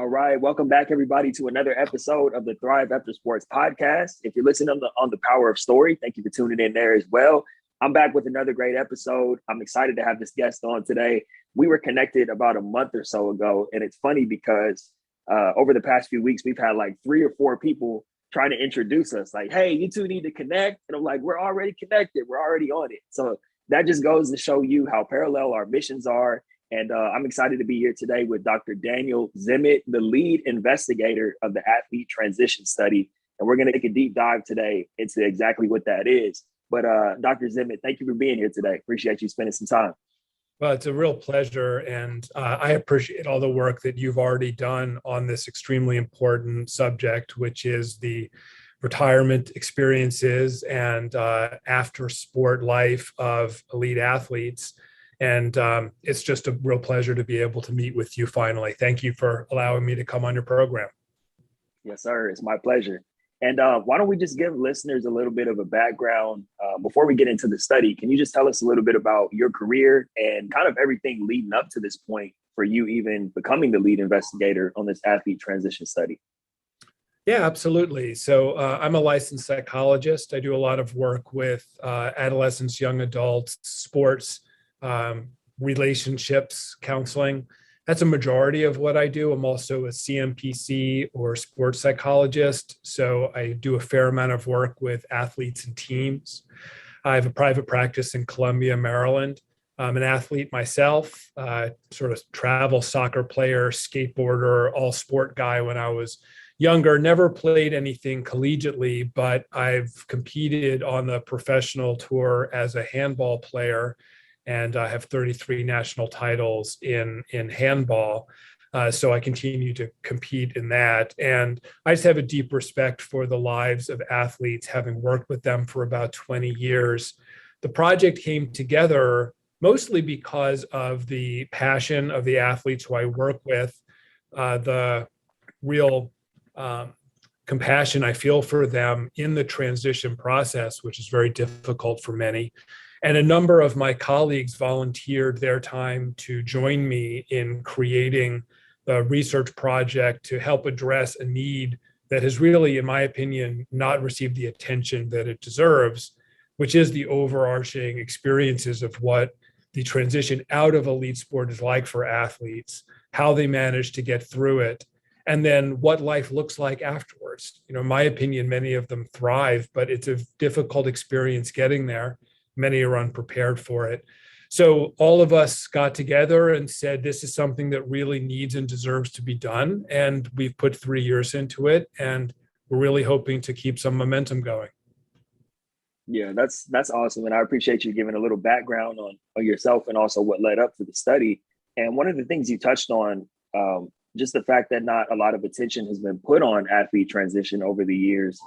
All right, welcome back, everybody, to another episode of the Thrive After Sports podcast. If you're listening on the Power of Story, thank you for tuning in there as well. I'm back with another great episode. I'm excited to have this guest on today. We were connected about a month or so ago, and it's funny because over the past few weeks, we've had like 3 or 4 people trying to introduce us, like, hey, you two need to connect. And I'm like, we're already connected. We're already on it. So that just goes to show you how parallel our missions are. And I'm excited to be here today with Dr. Daniel Zimet, the lead investigator of the athlete transition study. And we're going to take a deep dive today into exactly what that is. But Dr. Zimet, thank you for being here today. Appreciate you spending some time. Well, it's a real pleasure. And I appreciate all the work that you've already done on this extremely important subject, which is the retirement experiences and after sport life of elite athletes. And it's just a real pleasure to be able to meet with you finally. Thank you for allowing me to come on your program. Yes, sir. It's my pleasure. And why don't we just give listeners a little bit of a background before we get into the study? Can you just tell us a little bit about your career and kind of everything leading up to this point for you even becoming the lead investigator on this athlete transition study? Yeah, absolutely. So I'm a licensed psychologist. I do a lot of work with adolescents, young adults, sports, relationships, counseling. That's a majority of what I do. I'm also a CMPC or sports psychologist. So I do a fair amount of work with athletes and teams. I have a private practice in Columbia, Maryland. I'm an athlete myself, sort of travel soccer player, skateboarder, all sport guy when I was younger. Never played anything collegiately, but I've competed on the professional tour as a handball player. And I have 33 national titles in handball. So I continue to compete in that. And I just have a deep respect for the lives of athletes, having worked with them for about 20 years. The project came together mostly because of the passion of the athletes who I work with, the real compassion I feel for them in the transition process, which is very difficult for many. And a number of my colleagues volunteered their time to join me in creating the research project to help address a need that has really, in my opinion, not received the attention that it deserves, which is the overarching experiences of what the transition out of elite sport is like for athletes, how they manage to get through it, and then what life looks like afterwards. In my opinion, many of them thrive, but it's a difficult experience getting there. Many are unprepared for it. So all of us got together and said, this is something that really needs and deserves to be done. And we've put 3 years into it, and we're really hoping to keep some momentum going. Yeah, that's awesome. And I appreciate you giving a little background on yourself and also what led up to the study. And one of the things you touched on, just the fact that not a lot of attention has been put on athlete transition over the years.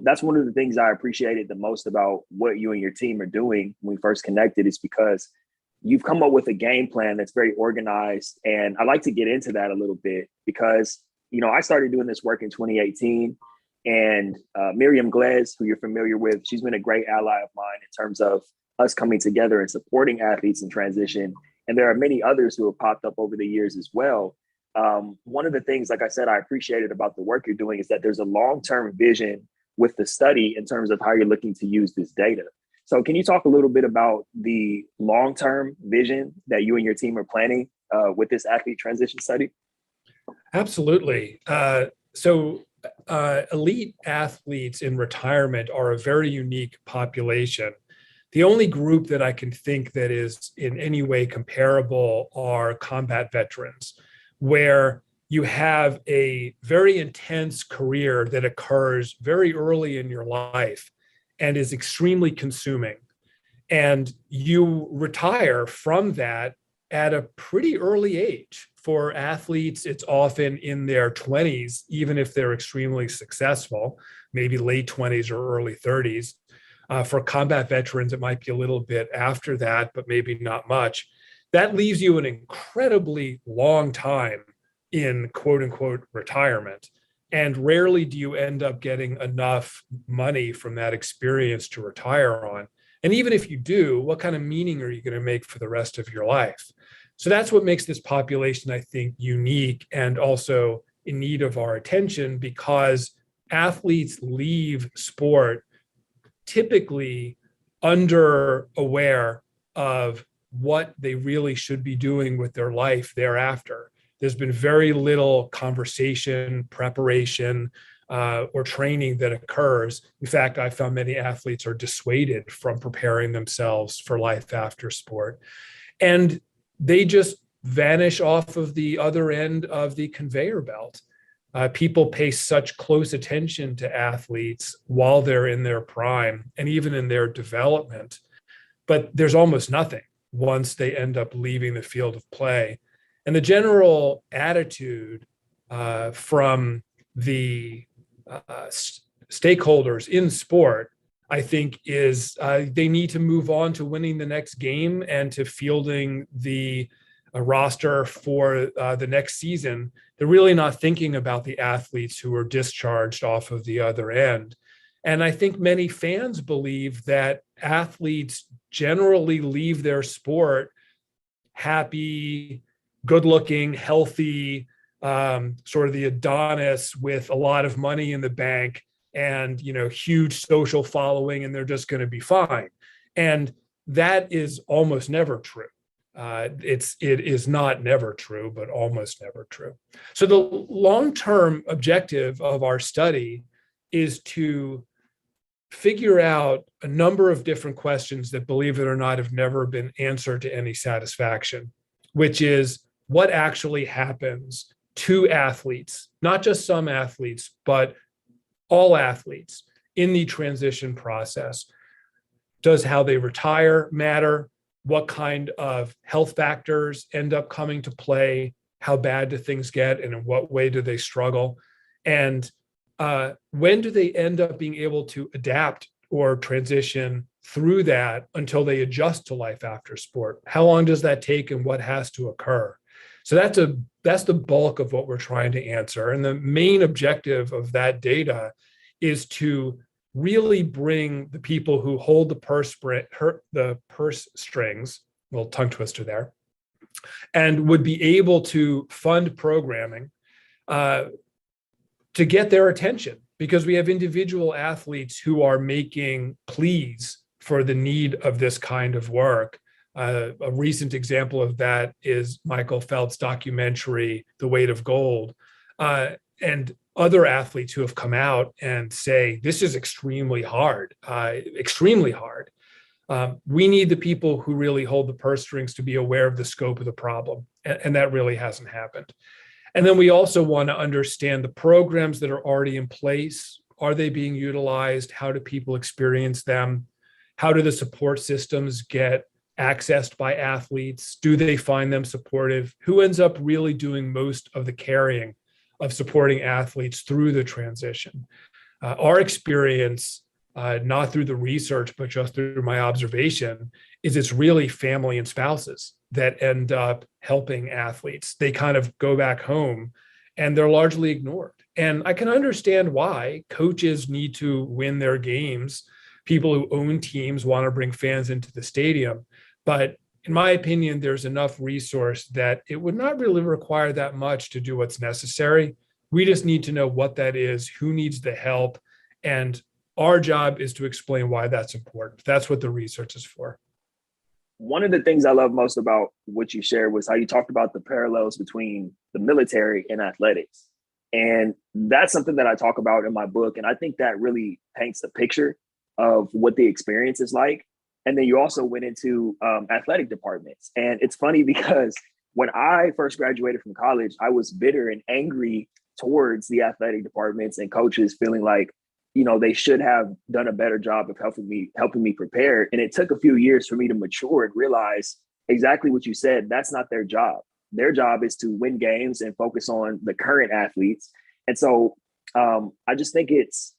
That's one of the things I appreciated the most about what you and your team are doing when we first connected, is because you've come up with a game plan that's very organized. And I'd like to get into that a little bit because, I started doing this work in 2018, and Miriam Glez, who you're familiar with, she's been a great ally of mine in terms of us coming together and supporting athletes in transition. And there are many others who have popped up over the years as well. One of the things, like I said, I appreciated about the work you're doing is that there's a long-term vision with the study in terms of how you're looking to use this data. So can you talk a little bit about the long-term vision that you and your team are planning with this athlete transition study? Absolutely. Elite athletes in retirement are a very unique population. The only group that I can think that is in any way comparable are combat veterans, where you have a very intense career that occurs very early in your life and is extremely consuming. And you retire from that at a pretty early age. For athletes, it's often in their 20s, even if they're extremely successful, maybe late 20s or early 30s. For combat veterans, it might be a little bit after that, but maybe not much. That leaves you an incredibly long time in quote unquote retirement. And rarely do you end up getting enough money from that experience to retire on. And even if you do, what kind of meaning are you going to make for the rest of your life? So that's what makes this population, I think, unique and also in need of our attention, because athletes leave sport typically under aware of what they really should be doing with their life thereafter. There's been very little conversation, preparation, or training that occurs. In fact, I found many athletes are dissuaded from preparing themselves for life after sport. And they just vanish off of the other end of the conveyor belt. People pay such close attention to athletes while they're in their prime and even in their development, but there's almost nothing once they end up leaving the field of play. And the general attitude from the stakeholders in sport, I think, is they need to move on to winning the next game and to fielding the roster for the next season. They're really not thinking about the athletes who are discharged off of the other end. And I think many fans believe that athletes generally leave their sport happy, good-looking, healthy, sort of the Adonis with a lot of money in the bank and, huge social following, and they're just going to be fine. And that is almost never true. It is not never true, but almost never true. So the long-term objective of our study is to figure out a number of different questions that, believe it or not, have never been answered to any satisfaction, which is what actually happens to athletes, not just some athletes, but all athletes in the transition process. Does how they retire matter? What kind of health factors end up coming to play? How bad do things get? And in what way do they struggle? And when do they end up being able to adapt or transition through that until they adjust to life after sport? How long does that take and what has to occur? So that's the bulk of what we're trying to answer. And the main objective of that data is to really bring the people who hold the purse strings, little tongue twister there, and would be able to fund programming to get their attention, because we have individual athletes who are making pleas for the need of this kind of work. A recent example of that is Michael Phelps' documentary, The Weight of Gold, and other athletes who have come out and say, this is extremely hard, extremely hard. We need the people who really hold the purse strings to be aware of the scope of the problem. And that really hasn't happened. And then we also want to understand the programs that are already in place. Are they being utilized? How do people experience them? How do the support systems get accessed by athletes? Do they find them supportive? Who ends up really doing most of the carrying of supporting athletes through the transition? Our experience, not through the research, but just through my observation, is it's really family and spouses that end up helping athletes. They kind of go back home and they're largely ignored. And I can understand why. Coaches need to win their games. People who own teams want to bring fans into the stadium. But in my opinion, there's enough resource that it would not really require that much to do what's necessary. We just need to know what that is, who needs the help, and our job is to explain why that's important. That's what the research is for. One of the things I love most about what you shared was how you talked about the parallels between the military and athletics. And that's something that I talk about in my book. And I think that really paints a picture of what the experience is like. And then you also went into athletic departments. And it's funny because when I first graduated from college, I was bitter and angry towards the athletic departments and coaches, feeling like, they should have done a better job of helping me prepare. And it took a few years for me to mature and realize exactly what you said. That's not their job. Their job is to win games and focus on the current athletes. And so I just think it's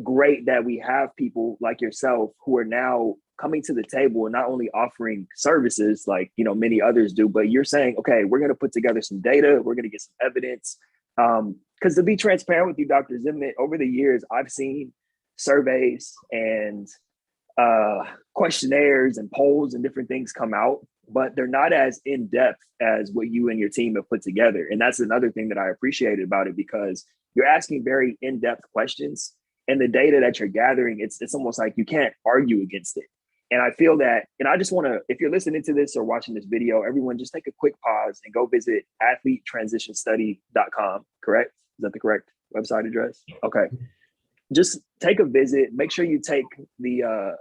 great that we have people like yourself who are now coming to the table and not only offering services like, many others do, but you're saying, okay, we're going to put together some data. We're going to get some evidence. Because to be transparent with you, Dr. Zimet, over the years, I've seen surveys and questionnaires and polls and different things come out but they're not as in depth as what you and your team have put together. And that's another thing that I appreciated about it, because you're asking very in-depth questions, and the data that you're gathering, it's almost like you can't argue against it. And I feel that, and I just want to, if you're listening to this or watching this video, everyone just take a quick pause and go visit athletetransitionstudy.com, correct? Is that the correct website address? Okay. Just take a visit, make sure you take the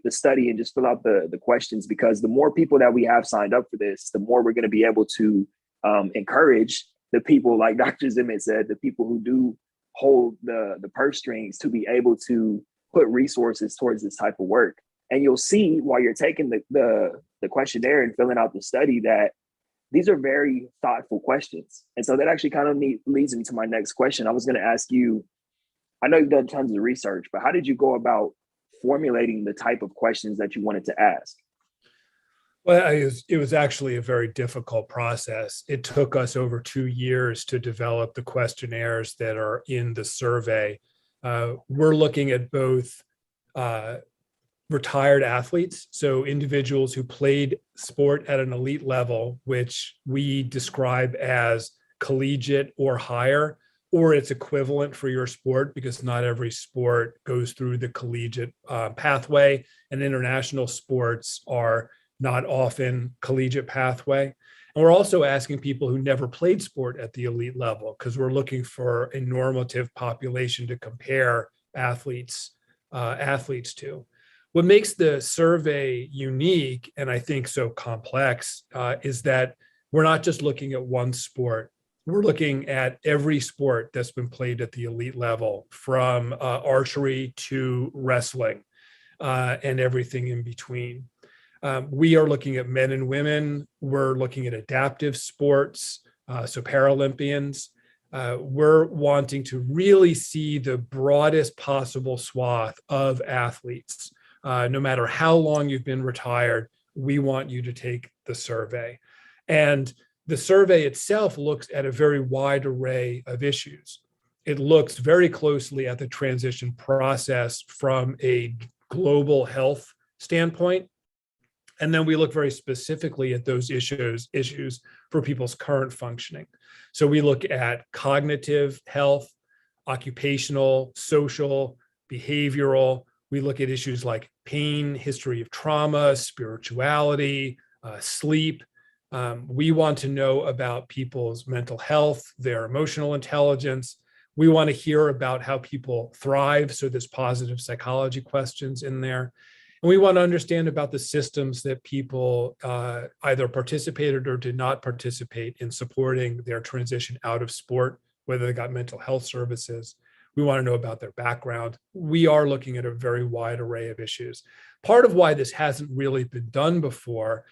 study and just fill out the questions, because the more people that we have signed up for this, the more we're going to be able to encourage the people, like Dr. Zimet said, the people who do hold the purse strings, to be able to put resources towards this type of work. And you'll see while you're taking the questionnaire and filling out the study that these are very thoughtful questions. And so that actually kind of leads me to my next question. I was going to ask you, I know you've done tons of research, but how did you go about formulating the type of questions that you wanted to ask? Well, it was actually a very difficult process. It took us over 2 years to develop the questionnaires that are in the survey. We're looking at both retired athletes, so individuals who played sport at an elite level, which we describe as collegiate or higher, or its equivalent for your sport, because not every sport goes through the collegiate pathway, and international sports are not often collegiate pathway. And we're also asking people who never played sport at the elite level, because we're looking for a normative population to compare athletes to. What makes the survey unique, and I think so complex, is that we're not just looking at one sport. We're looking at every sport that's been played at the elite level, from archery to wrestling, and everything in between. We are looking at men and women. We're looking at adaptive sports, so Paralympians. We're wanting to really see the broadest possible swath of athletes. No matter how long you've been retired, we want you to take the survey. And the survey itself looks at a very wide array of issues. It looks very closely at the transition process from a global health standpoint. And then we look very specifically at those issues for people's current functioning. So we look at cognitive health, occupational, social, behavioral. We look at issues like pain, history of trauma, spirituality, sleep. We want to know about people's mental health, their emotional intelligence. We want to hear about how people thrive. So there's positive psychology questions in there. And we want to understand about the systems that people either participated or did not participate in supporting their transition out of sport, whether they got mental health services. We want to know about their background. We are looking at a very wide array of issues. Part of why this hasn't really been done before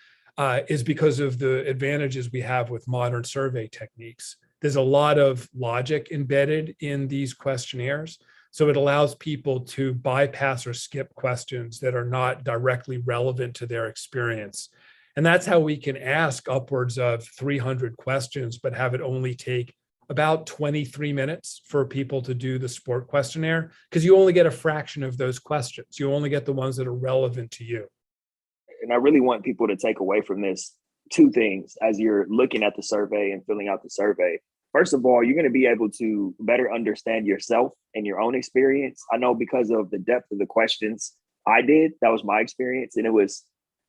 is because of the advantages we have with modern survey techniques. There's a lot of logic embedded in these questionnaires. So it allows people to bypass or skip questions that are not directly relevant to their experience. And that's how we can ask upwards of 300 questions, but have it only take about 23 minutes for people to do the sport questionnaire, because you only get a fraction of those questions. You only get the ones that are relevant to you. And I really want people to take away from this 2 things as you're looking at the survey and filling out the survey. First of all, you're going to be able to better understand yourself and your own experience. I know because of the depth of the questions I did, that was my experience. And it was,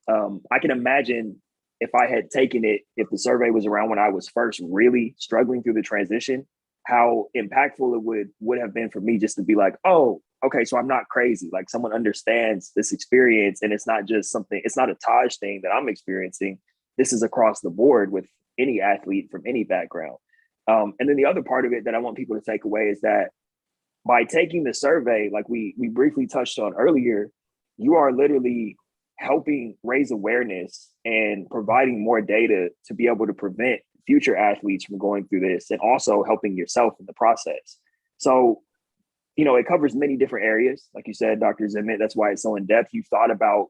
I can imagine if I had taken it, if the survey was around when I was first really struggling through the transition, how impactful it would have been for me just to be like, oh, okay, so I'm not crazy. Like, someone understands this experience, and it's not just something, it's not a Taj thing that I'm experiencing. This is across the board with any athlete from any background. And then the other part of it that I want people to take away is that by taking the survey, like we briefly touched on earlier, you are literally helping raise awareness and providing more data to be able to prevent future athletes from going through this, and also helping yourself in the process. So, it covers many different areas. Like you said, Dr. Zimet, that's why it's so in depth. You thought about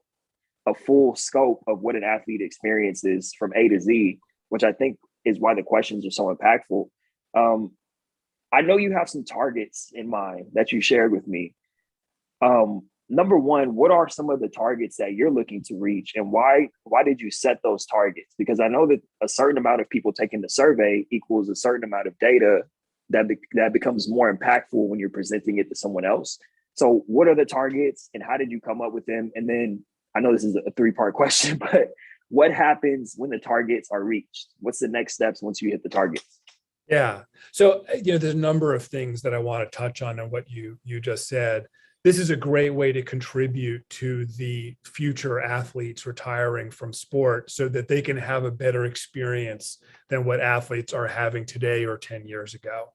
a full scope of what an athlete experiences from A to Z, which I think is why the questions are so impactful. I know you have some targets in mind that you shared with me. number one, what are some of the targets that you're looking to reach, and why did you set those targets? Because I know that a certain amount of people taking the survey equals a certain amount of data that becomes more impactful when you're presenting it to someone else. So what are the targets and how did you come up with them? And then I know this is a three-part question, but what happens when the targets are reached? What's the next steps once you hit the targets? Yeah. So, there's a number of things that I want to touch on what you just said. This is a great way to contribute to the future athletes retiring from sport so that they can have a better experience than what athletes are having today or 10 years ago.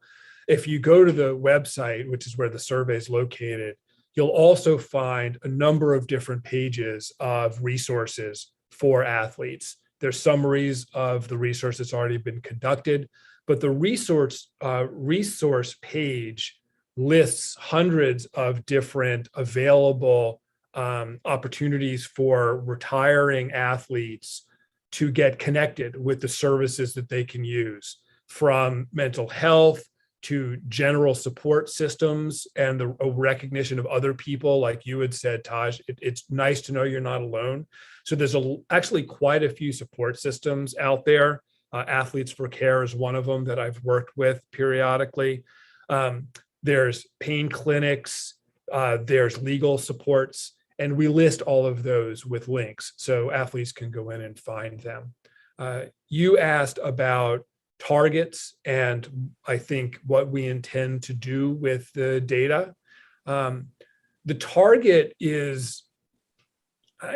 If you go to the website, which is where the survey is located, you'll also find a number of different pages of resources for athletes. There's summaries of the research that's already been conducted, but the resource page lists hundreds of different available opportunities for retiring athletes to get connected with the services that they can use, from mental health to general support systems and the recognition of other people. Like you had said, Taj, it's nice to know you're not alone. So there's actually quite a few support systems out there. Athletes for Care is one of them that I've worked with periodically. There's pain clinics, there's legal supports, and we list all of those with links so athletes can go in and find them. You asked about targets and I think what we intend to do with the data. The target is,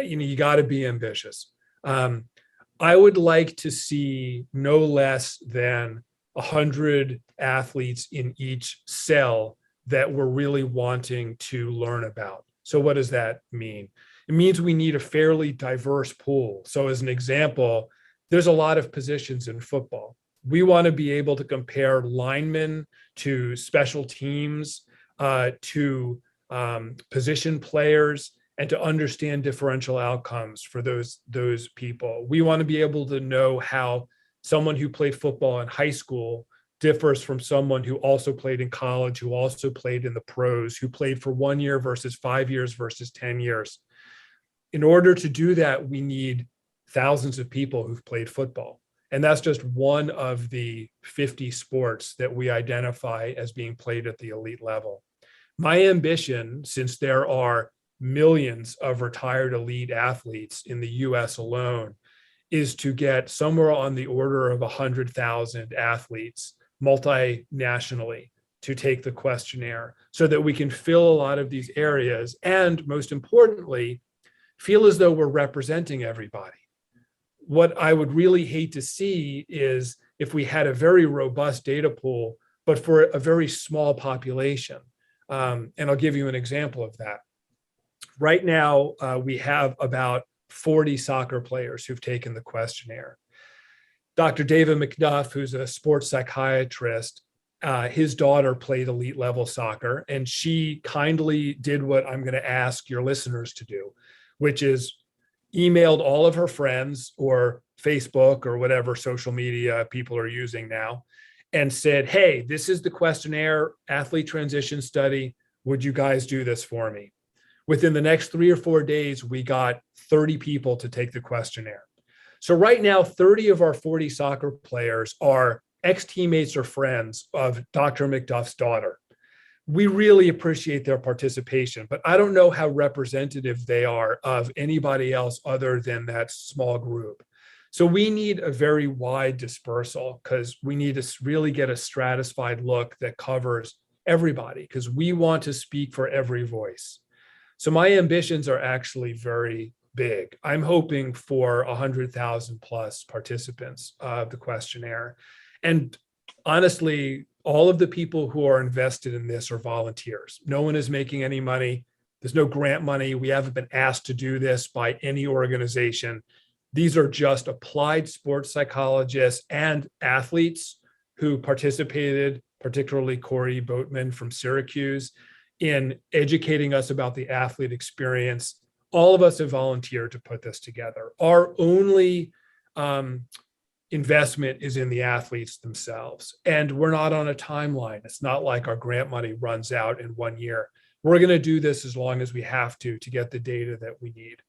you got to be ambitious. I would like to see no less than 100 athletes in each cell that we're really wanting to learn about. So what does that mean? It means we need a fairly diverse pool. So as an example, there's a lot of positions in football. We want to be able to compare linemen to special teams, to position players, and to understand differential outcomes for those people. We want to be able to know how someone who played football in high school differs from someone who also played in college, who also played in the pros, who played for 1 year versus 5 years versus 10 years. In order to do that, we need thousands of people who've played football. And that's just one of the 50 sports that we identify as being played at the elite level. My ambition, since there are millions of retired elite athletes in the US alone, is to get somewhere on the order of 100,000 athletes multinationally to take the questionnaire so that we can fill a lot of these areas and, most importantly, feel as though we're representing everybody. What I would really hate to see is if we had a very robust data pool, but for a very small population. And I'll give you an example of that. Right now, we have about 40 soccer players who've taken the questionnaire. Dr. David McDuff, who's a sports psychiatrist, his daughter played elite level soccer, and she kindly did what I'm going to ask your listeners to do, which is emailed all of her friends or Facebook or whatever social media people are using now and said, hey, this is the questionnaire athlete transition study. Would you guys do this for me? Within the next 3 or 4 days, we got 30 people to take the questionnaire. So right now, 30 of our 40 soccer players are ex-teammates or friends of Dr. McDuff's daughter. We really appreciate their participation, but I don't know how representative they are of anybody else other than that small group. So we need a very wide dispersal because we need to really get a stratified look that covers everybody because we want to speak for every voice. So my ambitions are actually very big. I'm hoping for 100,000 plus participants of the questionnaire. And honestly, all of the people who are invested in this are volunteers. No one is making any money. There's no grant money. We haven't been asked to do this by any organization. These are just applied sports psychologists and athletes who participated, particularly Corey Boatman from Syracuse, in educating us about the athlete experience. All of us have volunteered to put this together. Our only investment is in the athletes themselves. And we're not on a timeline. It's not like our grant money runs out in 1 year. we're going to do this as long as we have to get the data that we need.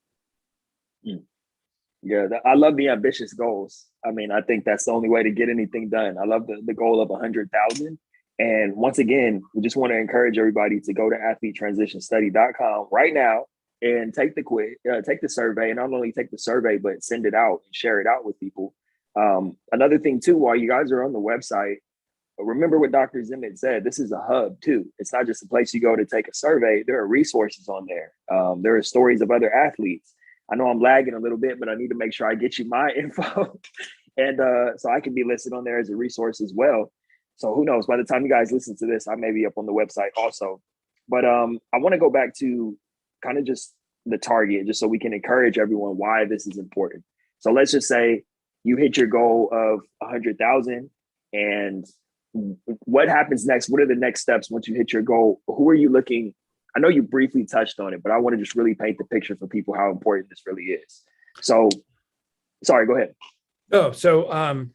Yeah, I love the ambitious goals. I mean, I think that's the only way to get anything done. I love the goal of 100,000. And once again, we just want to encourage everybody to go to athletetransitionstudy.com right now and take the quiz, take the survey, and not only take the survey, but send it out and share it out with people. Another thing too, while you guys are on the website, remember what Dr. Zimet said, this is a hub too. It's not just a place you go to take a survey. There are resources on there. There are stories of other athletes. I know I'm lagging a little bit, but I need to make sure I get you my info. And so I can be listed on there as a resource as well. So who knows, by the time you guys listen to this, I may be up on the website also. But I want to go back to kind of just the target, just so we can encourage everyone why this is important. So let's just say you hit your goal of 100,000, and what happens next? What are the next steps once you hit your goal? Who are you looking? I know you briefly touched on it, but I want to just really paint the picture for people how important this really is. So, sorry, go ahead. Oh, so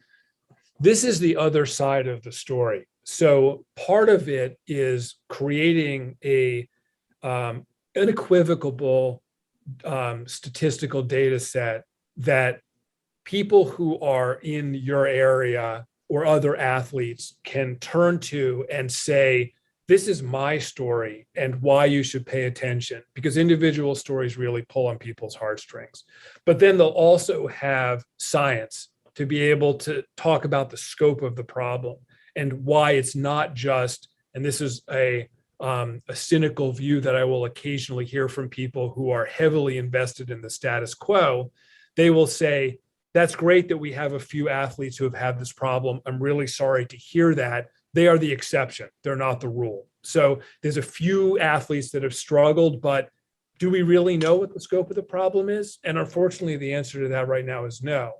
this is the other side of the story. So part of it is creating a unequivocal statistical data set that people who are in your area or other athletes can turn to and say, this is my story and why you should pay attention, because individual stories really pull on people's heartstrings. But then they'll also have science to be able to talk about the scope of the problem and why it's not just, and this is a cynical view that I will occasionally hear from people who are heavily invested in the status quo. They will say, that's great that we have a few athletes who have had this problem. I'm really sorry to hear that. They are the exception. They're not the rule. So there's a few athletes that have struggled, but do we really know what the scope of the problem is? And unfortunately, the answer to that right now is no.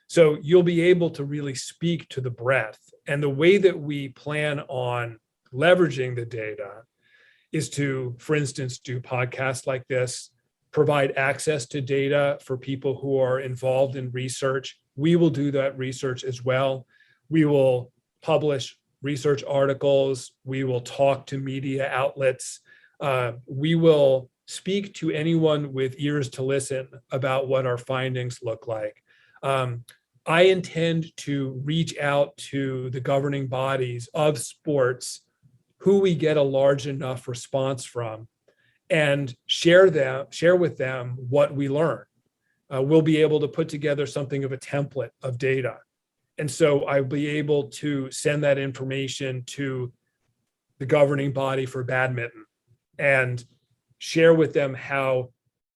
So you'll be able to really speak to the breadth. And the way that we plan on leveraging the data is to, for instance, do podcasts like this, provide access to data for people who are involved in research. We will do that research as well. We will publish research articles. We will talk to media outlets. We will speak to anyone with ears to listen about what our findings look like. I intend to reach out to the governing bodies of sports who we get a large enough response from and share with them what we learn. We'll be able to put together something of a template of data. And so I'll be able to send that information to the governing body for badminton and share with them how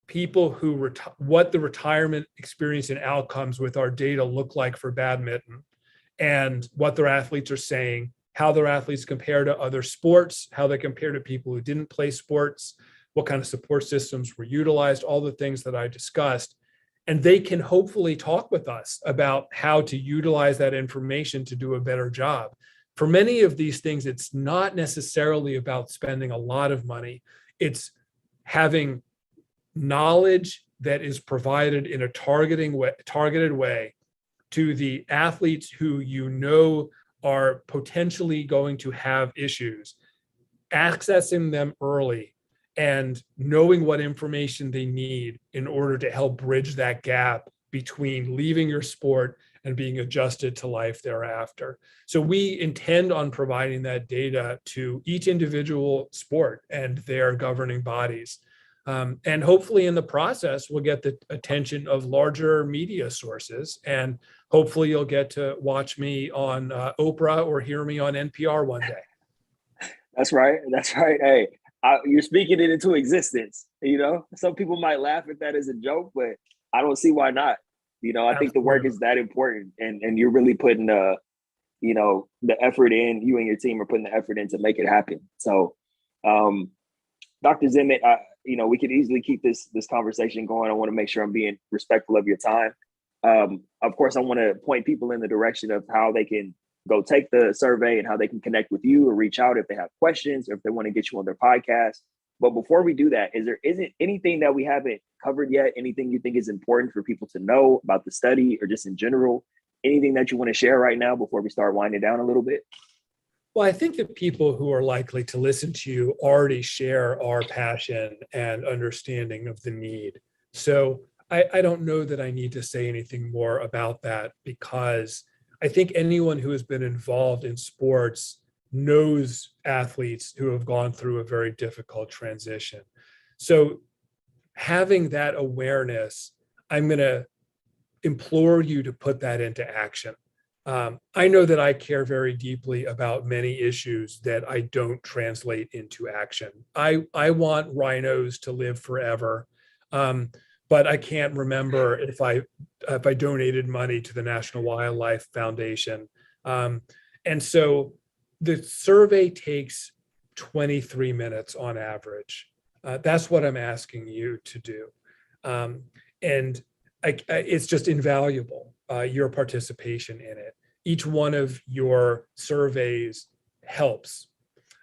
people who what the retirement experience and outcomes with our data look like for badminton and what their athletes are saying, how their athletes compare to other sports, how they compare to people who didn't play sports, what kind of support systems were utilized, all the things that I discussed. And they can hopefully talk with us about how to utilize that information to do a better job. For many of these things, it's not necessarily about spending a lot of money. It's having knowledge that is provided in a targeted way to the athletes who you know are potentially going to have issues, accessing them early and knowing what information they need in order to help bridge that gap between leaving your sport and being adjusted to life thereafter. So we intend on providing that data to each individual sport and their governing bodies. And hopefully in the process, we'll get the attention of larger media sources. And hopefully you'll get to watch me on Oprah or hear me on NPR one day. That's right. That's right. Hey, you're speaking it into existence. You know, some people might laugh at that as a joke, but I don't see why not. You know, I think the work is that important, and you're really putting the effort in. You and your team are putting the effort in to make it happen. So, Dr. Zimet, we could easily keep this conversation going. I want to make sure I'm being respectful of your time. Of course, I want to point people in the direction of how they can go take the survey and how they can connect with you or reach out if they have questions or if they want to get you on their podcast. But before we do that, isn't anything that we haven't covered yet? Anything you think is important for people to know about the study or just in general? Anything that you want to share right now before we start winding down a little bit? Well, I think that people who are likely to listen to you already share our passion and understanding of the need. So I don't know that I need to say anything more about that, because I think anyone who has been involved in sports knows athletes who have gone through a very difficult transition. So having that awareness, I'm going to implore you to put that into action. I know that I care very deeply about many issues that I don't translate into action. I want rhinos to live forever, but I can't remember if I donated money to the National Wildlife Foundation. And so the survey takes 23 minutes on average. That's what I'm asking you to do. And it's just invaluable, your participation in it. Each one of your surveys helps.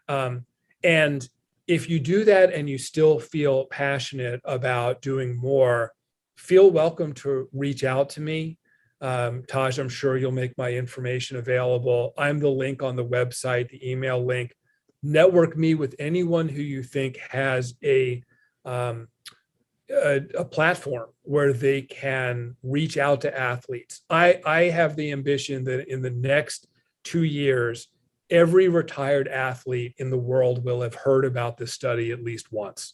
And if you do that and you still feel passionate about doing more, feel welcome to reach out to me. Taj, I'm sure you'll make my information available. I'm the link on the website, the email link. Network me with anyone who you think has a platform where they can reach out to athletes. I have the ambition that in the next 2 years, every retired athlete in the world will have heard about this study at least once,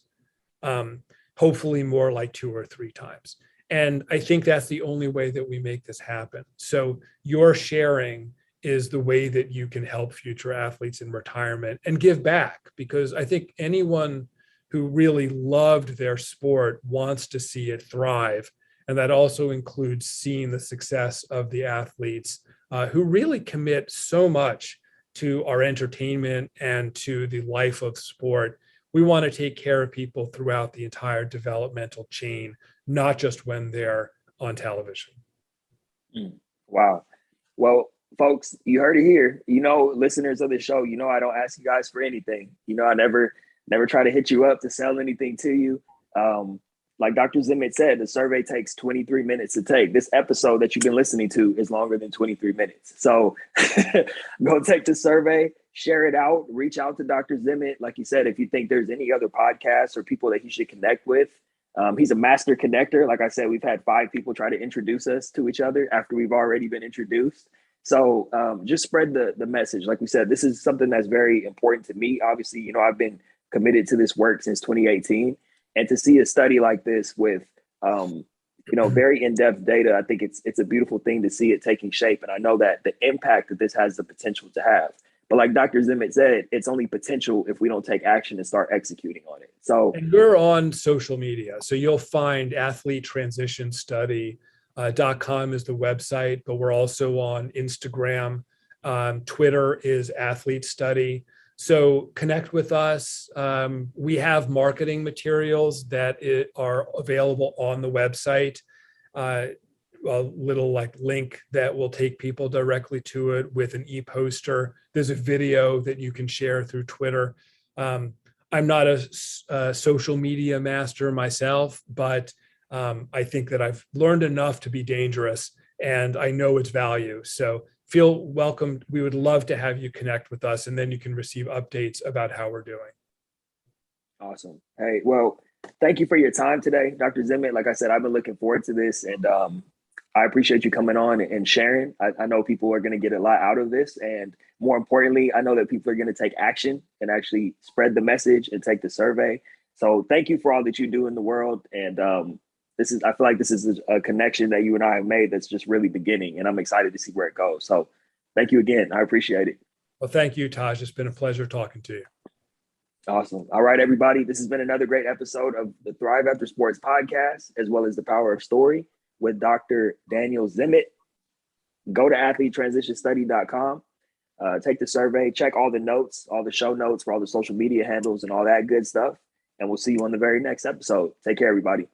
hopefully more like 2 or 3 times. And I think that's the only way that we make this happen. So your sharing is the way that you can help future athletes in retirement and give back, because I think anyone who really loved their sport wants to see it thrive. And that also includes seeing the success of the athletes who really commit so much to our entertainment and to the life of sport. We want to take care of people throughout the entire developmental chain, not just when they're on television. Wow. Well, folks, you heard it here. Listeners of the show, I don't ask you guys for anything. I never try to hit you up to sell anything to you. Like Dr. Zimet said, the survey takes 23 minutes to take. This episode that you've been listening to is longer than 23 minutes. So go take the survey, share it out, reach out to Dr. Zimet. Like you said, if you think there's any other podcasts or people that you should connect with, he's a master connector. Like I said, we've had 5 people try to introduce us to each other after we've already been introduced. So just spread the message. Like we said, this is something that's very important to me. Obviously, I've been committed to this work since 2018. And to see a study like this with, very in-depth data, I think it's a beautiful thing to see it taking shape. And I know that the impact that this has the potential to have. But like Dr. Zimet said, it's only potential if we don't take action and start executing on it. So, and we're on social media. So you'll find athletetransitionstudy.com is the website, but we're also on Instagram. Twitter is Athlete Study. So connect with us. We have marketing materials that are available on the website. A little link that will take people directly to it with an e-poster. There's a video that you can share through Twitter. I'm not a social media master myself, but I think that I've learned enough to be dangerous, and I know its value. So feel welcome. We would love to have you connect with us, and then you can receive updates about how we're doing. Awesome. Hey, well, thank you for your time today, Dr. Zimet. Like I said, I've been looking forward to this, and I appreciate you coming on and sharing. I know people are going to get a lot out of this, and more importantly, I know that people are going to take action and actually spread the message and take the survey. So thank you for all that you do in the world. And I feel like this is a connection that you and I have made that's just really beginning, and I'm excited to see where it goes. So thank you again. I appreciate it. Well, thank you, Taj. It's been a pleasure talking to you. Awesome. All right, everybody. This has been another great episode of the Thrive After Sports podcast, as well as The Power of Story with Dr. Daniel Zimet. Go to athletetransitionstudy.com. Take the survey, check all the notes, all the show notes for all the social media handles and all that good stuff. And we'll see you on the very next episode. Take care, everybody.